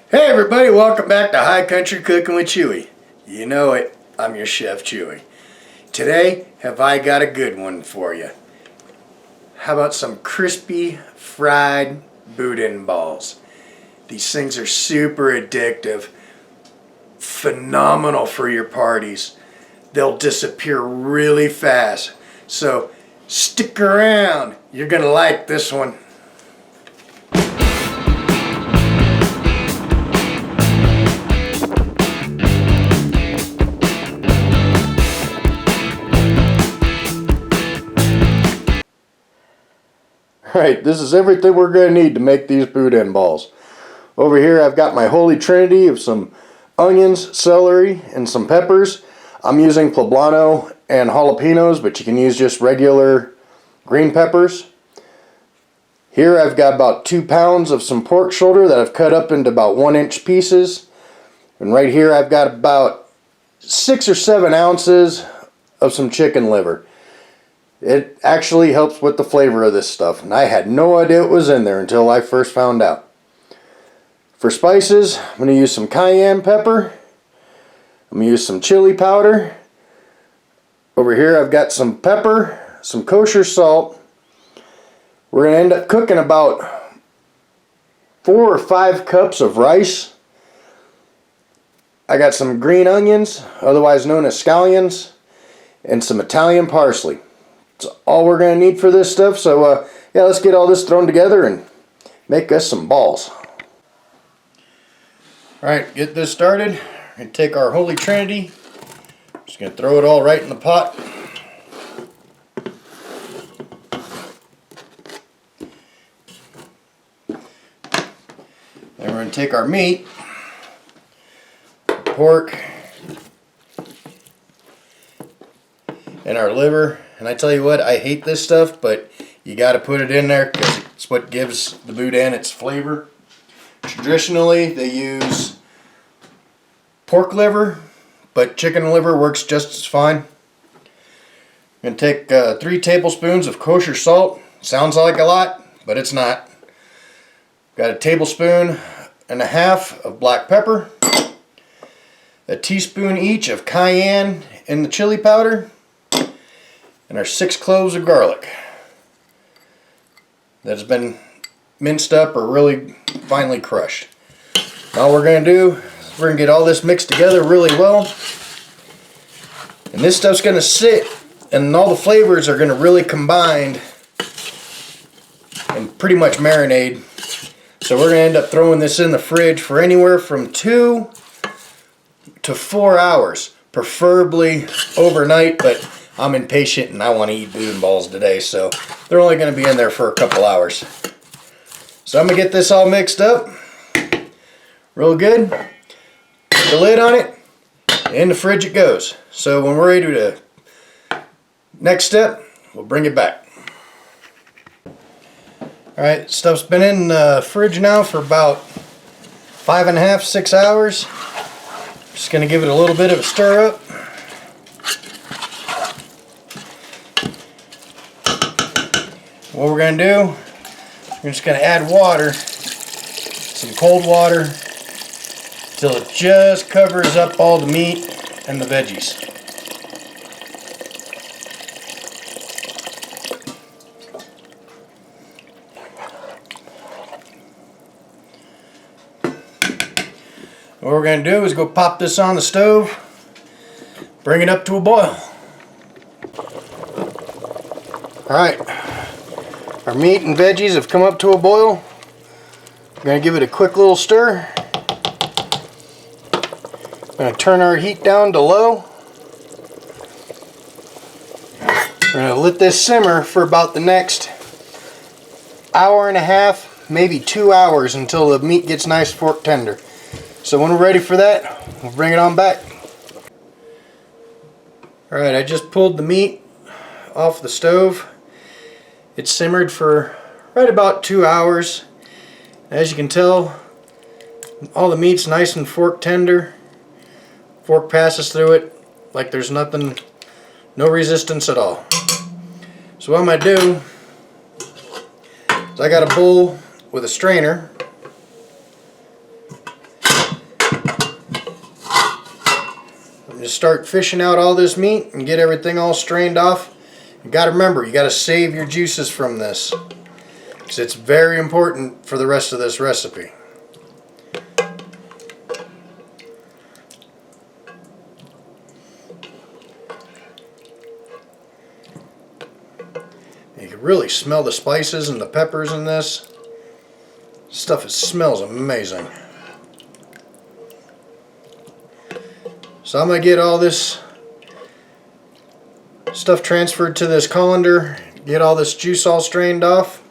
Hey everybody, welcome back to High Country Cooking with Chewy. You know it, I'm your chef Chewy. Today, have I got a good one for you. How about some crispy fried boudin balls? These things are super addictive, phenomenal for your parties. They'll disappear really fast, so stick around. You're gonna like this one. Alright, this is everything we're going to need to make these boudin balls. Over here I've got my holy trinity of some onions, celery, and some peppers. I'm using pablano and jalapenos, but you can use just regular green peppers. Here I've got about 2 pounds of some pork shoulder that I've cut up into about 1-inch pieces. And right here I've got about 6 or 7 ounces of some chicken liver. It actually helps with the flavor of this stuff, and I had no idea it was in there until I first found out. For spices, I'm going to use some cayenne pepper. I'm going to use some chili powder. Over here I've got some pepper, some kosher salt. We're going to end up cooking about 4 or 5 cups of rice. I got some green onions, otherwise known as scallions, and some Italian parsley. That's all we're going to need for this stuff, so yeah, let's get all this thrown together and make us some balls. Alright, get this started. We're going to take our holy trinity, just going to throw it all right in the pot. Then we're going to take our meat, pork, and our liver. And I tell you what, I hate this stuff, but you got to put it in there because it's what gives the boudin its flavor. Traditionally, they use pork liver, but chicken liver works just as fine. I'm going to take 3 tablespoons of kosher salt. Sounds like a lot, but it's not. Got a tablespoon and a half of black pepper, a teaspoon each of cayenne and the chili powder, and our 6 cloves of garlic that has been minced up or really finely crushed. All we're going to do is we're going to get all this mixed together really well, and this stuff's going to sit and all the flavors are going to really combine and pretty much marinade. So we're going to end up throwing this in the fridge for anywhere from 2 to 4 hours, preferably overnight, but I'm impatient and I want to eat boudin balls today, so they're only going to be in there for a couple hours. So I'm going to get this all mixed up real good, put the lid on it, in the fridge it goes. So when we're ready to next step, we'll bring it back. Alright, stuff's been in the fridge now for about 5.5 to 6 hours. Just going to give it a little bit of a stir up. What we're going to do, we're just going to add water, some cold water, till it just covers up all the meat and the veggies. What we're going to do is go pop this on the stove, bring it up to a boil. Alright. Our meat and veggies have come up to a boil. We're going to give it a quick little stir. We're going to turn our heat down to low. We're going to let this simmer for about the next hour and a half, maybe 2 hours, until the meat gets nice fork tender. So when we're ready for that, we'll bring it on back. Alright, I just pulled the meat off the stove. It simmered for right about 2 hours. As you can tell, all the meat's nice and fork tender. Fork passes through it like there's nothing, no resistance at all. So what I'm going to do is I got a bowl with a strainer. just start fishing out all this meat and get everything all strained off. You got to remember, you got to save your juices from this, because it's very important for the rest of this recipe. You can really smell the spices and the peppers in this. Stuff, it smells amazing. So I'm going to get all this stuff transferred to this colander, get all this juice all strained off.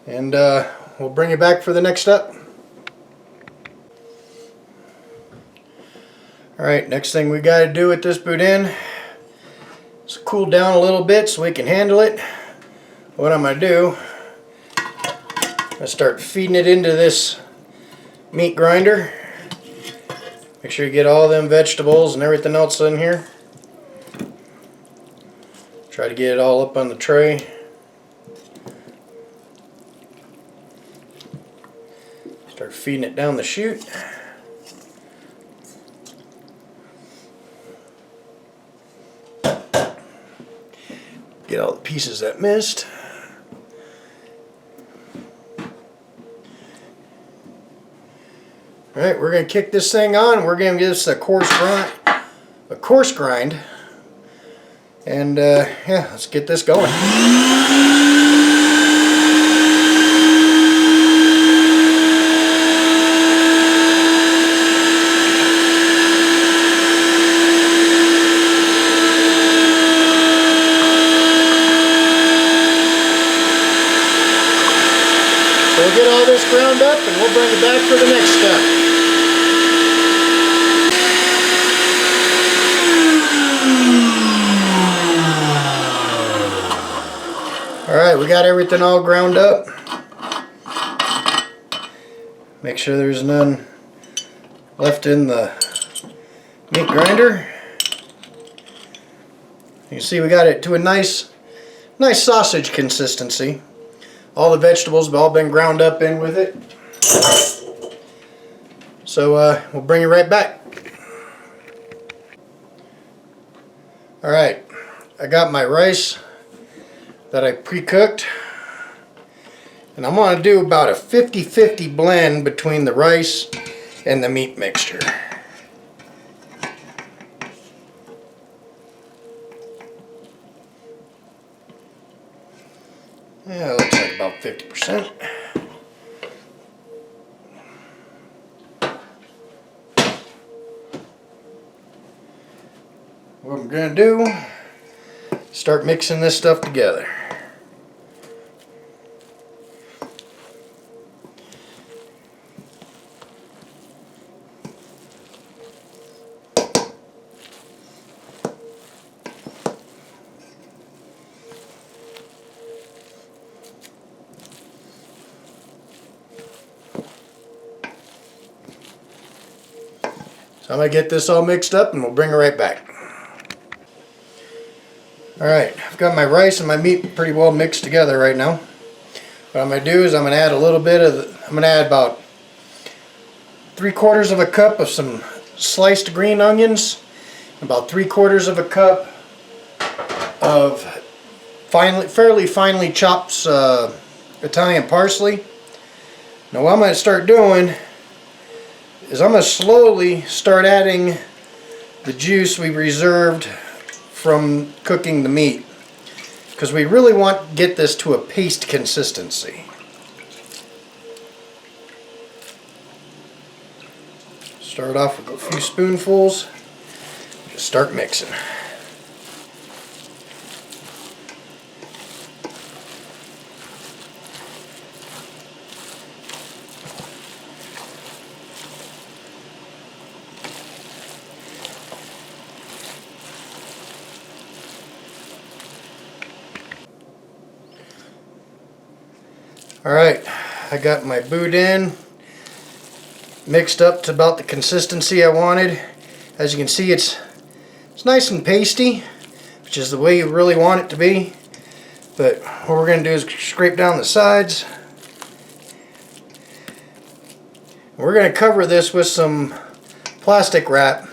And we'll bring it back for the next step. Alright, next thing we got to do with this boudin is cool down a little bit so we can handle it. What I'm going to do, I'm going to start feeding it into this meat grinder. Make sure you get all them vegetables and everything else in here. Try to get it all up on the tray. Start feeding it down the chute. Get all the pieces that missed. Alright, we're going to kick this thing on. We're going to give this a coarse grind. And yeah, let's get this going. So we'll get all this ground up and we'll bring it back for the next step. Alright, we got everything all ground up. Make sure there's none left in the meat grinder. You see we got it to a nice sausage consistency. All the vegetables have all been ground up in with it. So we'll bring it right back. Alright, I got my rice that I pre-cooked. And I'm going to do about a 50-50 blend between the rice and the meat mixture. Yeah, it looks like about 50%. What I'm going to do, start mixing this stuff together. So I'm going to get this all mixed up and we'll bring it right back. Alright, I've got my rice and my meat pretty well mixed together right now. What I'm going to do is I'm going to add a little bit of, I'm going to add about 3/4 of a cup of some sliced green onions, about 3/4 of a cup of fairly finely chopped Italian parsley. Now what I'm going to start doing is I'm going to slowly start adding the juice we reserved from cooking the meat, because we really want to get this to a paste consistency. Start off with a few spoonfuls, just start mixing. Alright, I got my boudin mixed up to about the consistency I wanted. As you can see, it's nice and pasty, which is the way you really want it to be. But what we're going to do is scrape down the sides. We're going to cover this with some plastic wrap.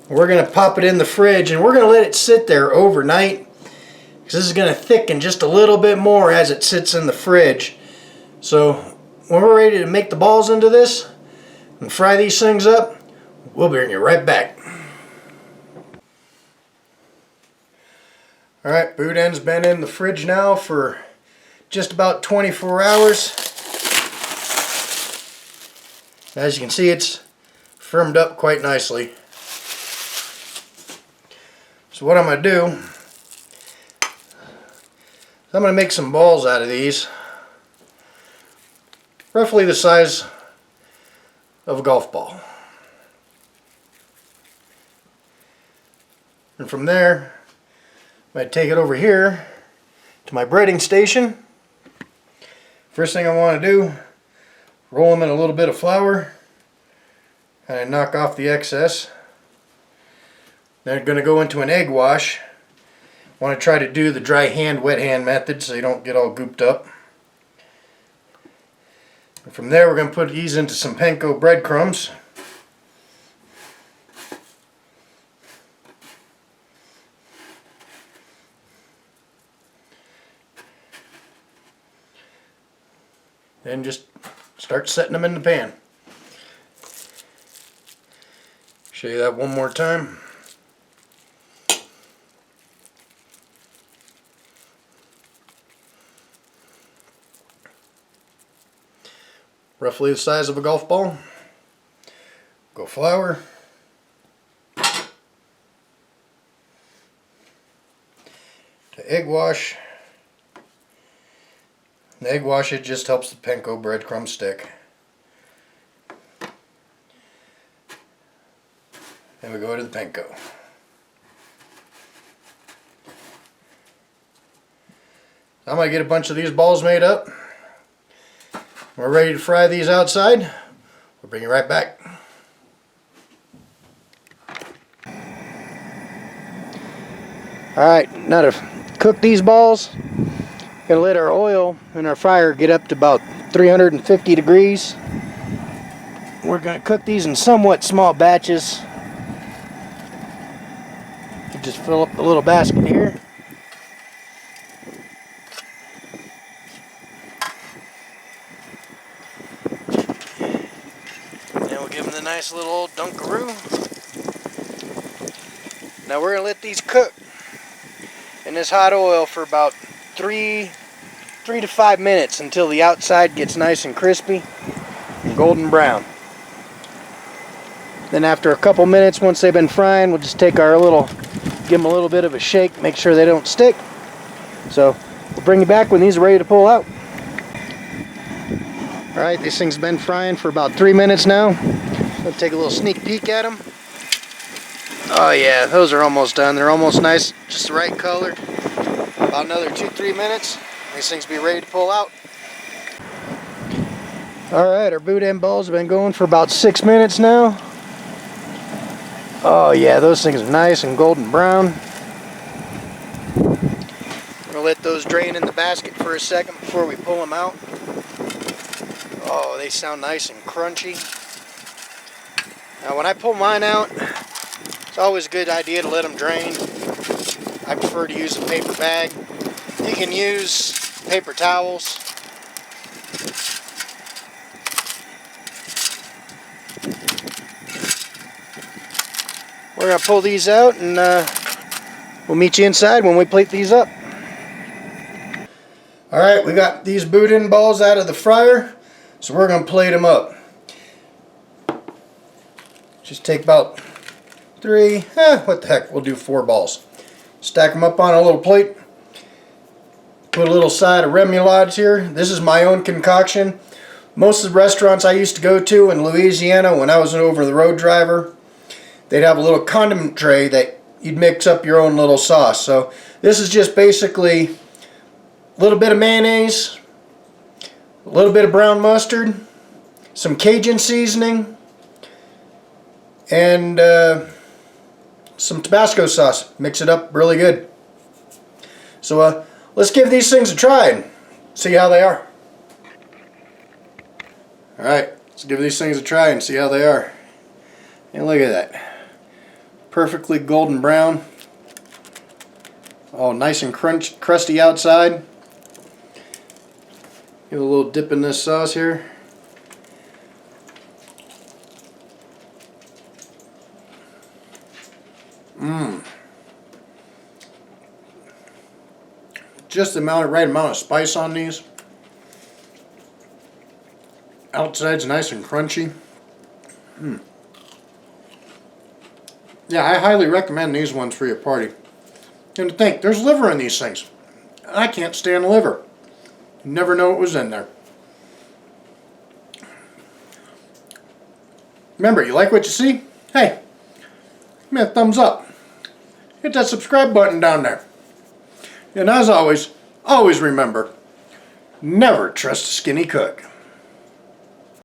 We're going to pop it in the fridge, and we're going to let it sit there overnight, because this is going to thicken just a little bit more as it sits in the fridge. So when we're ready to make the balls into this and fry these things up, we'll bring you right back. Alright, boudin's been in the fridge now for just about 24 hours. As you can see, it's firmed up quite nicely. So what I'm going to do, I'm going to make some balls out of these. Roughly the size of a golf ball. And from there, I'm going to take it over here to my breading station. First thing I want to do, roll them in a little bit of flour and knock off the excess. Then I'm going to go into an egg wash. I want to try to do the dry hand, wet hand method so you don't get all gooped up. And from there, we're going to put these into some panko breadcrumbs. Then just start setting them in the pan. Show you that one more time. Roughly the size of a golf ball. Go flour. To egg wash. The egg wash, it just helps the panko breadcrumb stick. Then we go to the panko. I'm going to get a bunch of these balls made up. We're ready to fry these outside. We'll bring you right back. Alright, now to cook these balls, we're going to let our oil in our fryer get up to about 350 degrees. We're going to cook these in somewhat small batches. You just fill up the little basket here. Then we'll give them the nice little old dunkaroo. Now we're going to let these cook in this hot oil for about 3 to 5 minutes until the outside gets nice and crispy and golden brown. Then after a couple minutes, once they've been frying, we'll just take our give them a little bit of a shake, make sure they don't stick. So we'll bring you back when these are ready to pull out. Alright, these things have been frying for about 3 minutes now. Let's take a little sneak peek at them. Oh yeah, those are almost done. They're almost nice, just the right color. About another 2-3 minutes, these things will be ready to pull out. Alright, our boudin balls have been going for about 6 minutes now. Oh yeah, those things are nice and golden brown. We'll let those drain in the basket for a second before we pull them out. Oh, they sound nice and crunchy. Now when I pull mine out, it's always a good idea to let them drain. I prefer to use a paper bag. You can use paper towels. We're going to pull these out and we'll meet you inside when we plate these up. Alright, we got these boudin balls out of the fryer, so we're going to plate them up. Just take about 3, what the heck, we'll do 4 balls. Stack them up on a little plate. Put a little side of remoulades here. This is my own concoction. Most of the restaurants I used to go to in Louisiana when I was an over-the-road driver, they'd have a little condiment tray that you'd mix up your own little sauce. So this is just basically a little bit of mayonnaise, a little bit of brown mustard, some Cajun seasoning, and some Tabasco sauce. Mix it up really good. So let's give these things a try and see how they are. Alright, let's give these things a try and see how they are. And look at that. Perfectly golden brown. Oh, nice and crusty outside. Give it a little dip in this sauce here. Just the right amount of spice on these. Outside's nice and crunchy. Yeah, I highly recommend these ones for your party. And to think, there's liver in these things. I can't stand liver. You never know what was in there. Remember, you like what you see? Hey, give me a thumbs up. Hit that subscribe button down there. And as always, always remember, never trust a skinny cook.